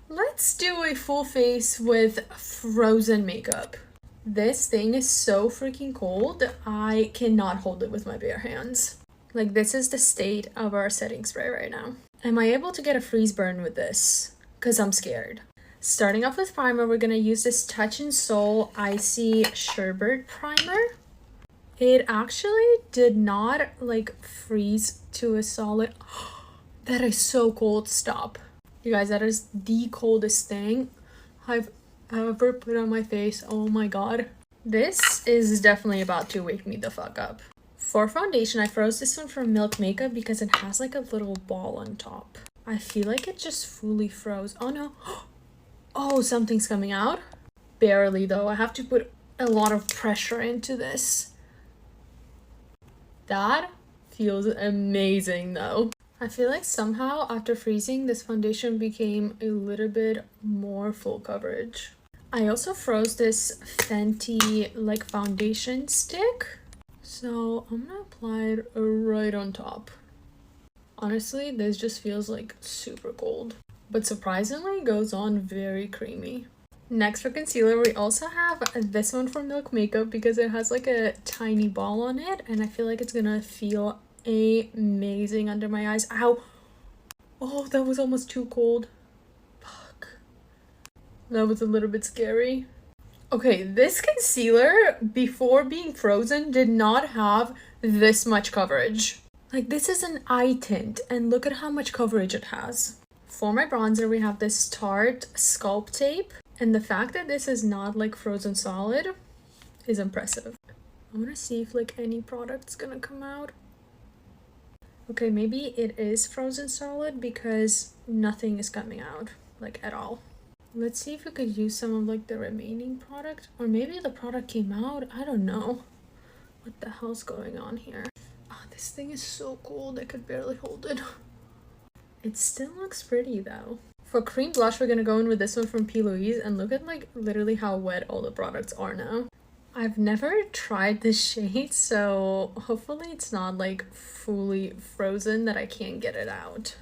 Let's do a full face with frozen makeup. This thing is so freaking cold. I cannot hold it with my bare hands. Like, this is the state of our setting spray right now. Am I able to get a freeze burn with this? Because I'm scared. Starting off with primer, we're going to use this Touch in Sol Icy Sherbet Primer. It actually did not like freeze to a solid. That is so cold. Stop. You guys, that is the coldest thing I've ever put on my face. Oh my god. This is definitely about to wake me the fuck up. For foundation, I froze this one from Milk Makeup because it has like a little ball on top. I feel like it just fully froze. Oh no. Oh, something's coming out. Barely though. I have to put a lot of pressure into this. That feels amazing though. I feel like somehow after freezing, this foundation became a little bit more full coverage. I also froze this Fenty like foundation stick. So I'm gonna apply it right on top. Honestly, this just feels like super cold, but surprisingly goes on very creamy. Next for concealer, we also have this one from Milk Makeup because it has like a tiny ball on it and I feel like it's gonna feel amazing under my eyes. Ow! Oh, that was almost too cold. Fuck. That was a little bit scary. Okay, this concealer, before being frozen, did not have this much coverage. Like, this is an eye tint, and look at how much coverage it has. For my bronzer, we have this Tarte Sculpt Tape, and the fact that this is not, like, frozen solid is impressive. I'm gonna see if, like, any product's gonna come out. Okay, maybe it is frozen solid because nothing is coming out, like, at all. Let's see if we could use some of like the remaining product, or maybe the product came out. I don't know what the hell's going on here. Oh, this thing is so cold. I could barely hold it. It still looks pretty though. For cream blush, we're gonna go in with this one from P. Louise, and look at like literally how wet all the products are now. I've never tried this shade, so hopefully it's not like fully frozen that I can't get it out.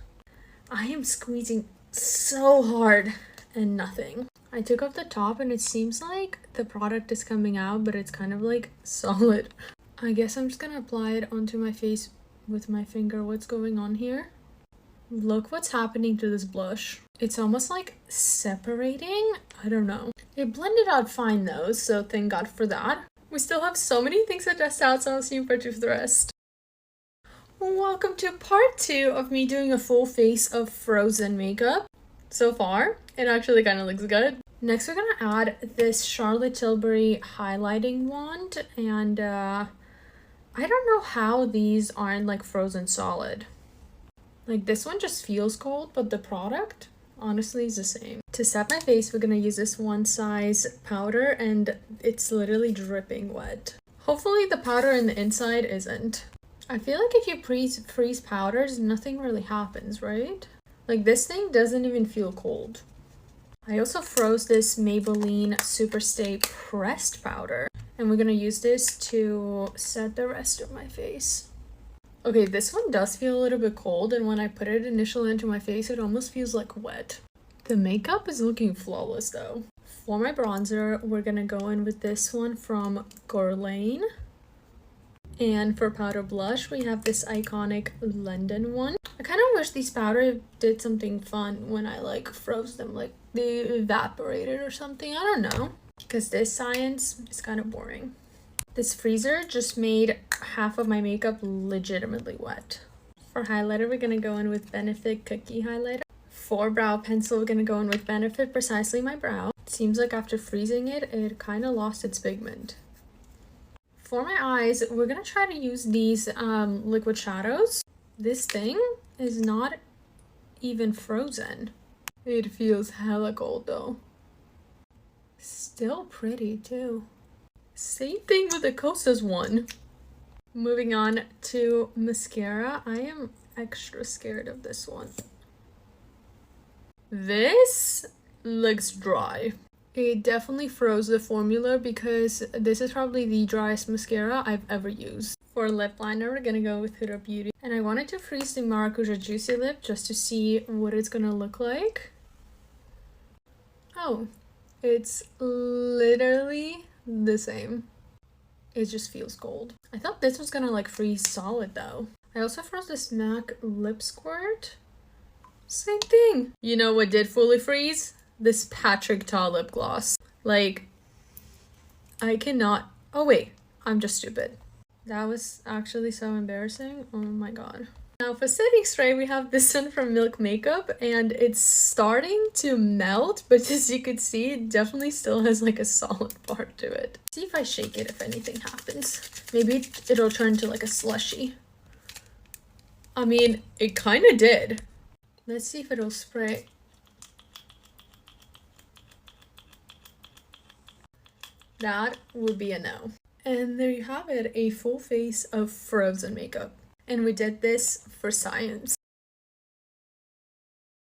I am squeezing so hard and nothing. I took off the top and it seems like the product is coming out, but it's kind of like solid. I guess I'm just gonna apply it onto my face with my finger. What's going on here? Look what's happening to this blush. It's almost like separating. I don't know. It blended out fine though, so thank God for that. We still have so many things to test out, so I'll see you part 2 for the rest. Welcome to part 2 of me doing a full face of frozen makeup. So far, it actually kind of looks good. Next, we're gonna add this Charlotte Tilbury highlighting wand, and I don't know how these aren't like frozen solid. Like, this one just feels cold, but the product honestly is the same. To set my face, we're gonna use this One Size powder, and it's literally dripping wet. Hopefully the powder in the inside isn't. I feel like if you freeze powders, nothing really happens, right? Like, this thing doesn't even feel cold. I also froze this Maybelline Superstay pressed powder, and we're gonna use this to set the rest of my face. Okay, this one does feel a little bit cold, and when I put it initially into my face, it almost feels like wet. The makeup is looking flawless though. For my bronzer, we're gonna go in with this one from Guerlain. And for powder blush, we have this iconic London one. I kind of wish these powder did something fun when I like froze them, like they evaporated or something. I don't know, because this science is kind of boring. This freezer just made half of my makeup legitimately wet. For highlighter, we're gonna go in with Benefit Cookie Highlighter. For brow pencil, we're gonna go in with Benefit Precisely My Brow. It seems like after freezing it, it kind of lost its pigment. For my eyes, we're gonna try to use these liquid shadows. This thing is not even frozen. It feels hella cold though. Still pretty too. Same thing with the Kosas one. Moving on to mascara. I am extra scared of this one. This looks dry. It definitely froze the formula because this is probably the driest mascara I've ever used. For lip liner, we're gonna go with Huda Beauty. And I wanted to freeze the Maracuja Juicy Lip just to see what it's gonna look like. No, it's literally the same. It just feels cold. I thought this was gonna like freeze solid though. I also froze this MAC lip squirt. Same thing. You know what did fully freeze? This Patrick Ta lip gloss. Like, I cannot. Oh wait, I'm just stupid. That was actually so embarrassing. Oh my god. Now for setting spray, we have this one from Milk Makeup, and it's starting to melt, but as you could see, it definitely still has like a solid part to it. See if I shake it, if anything happens. Maybe it'll turn to like a slushy. I mean, it kind of did. Let's see if it'll spray. That would be a no. And there you have it, a full face of frozen makeup. And we did this for science.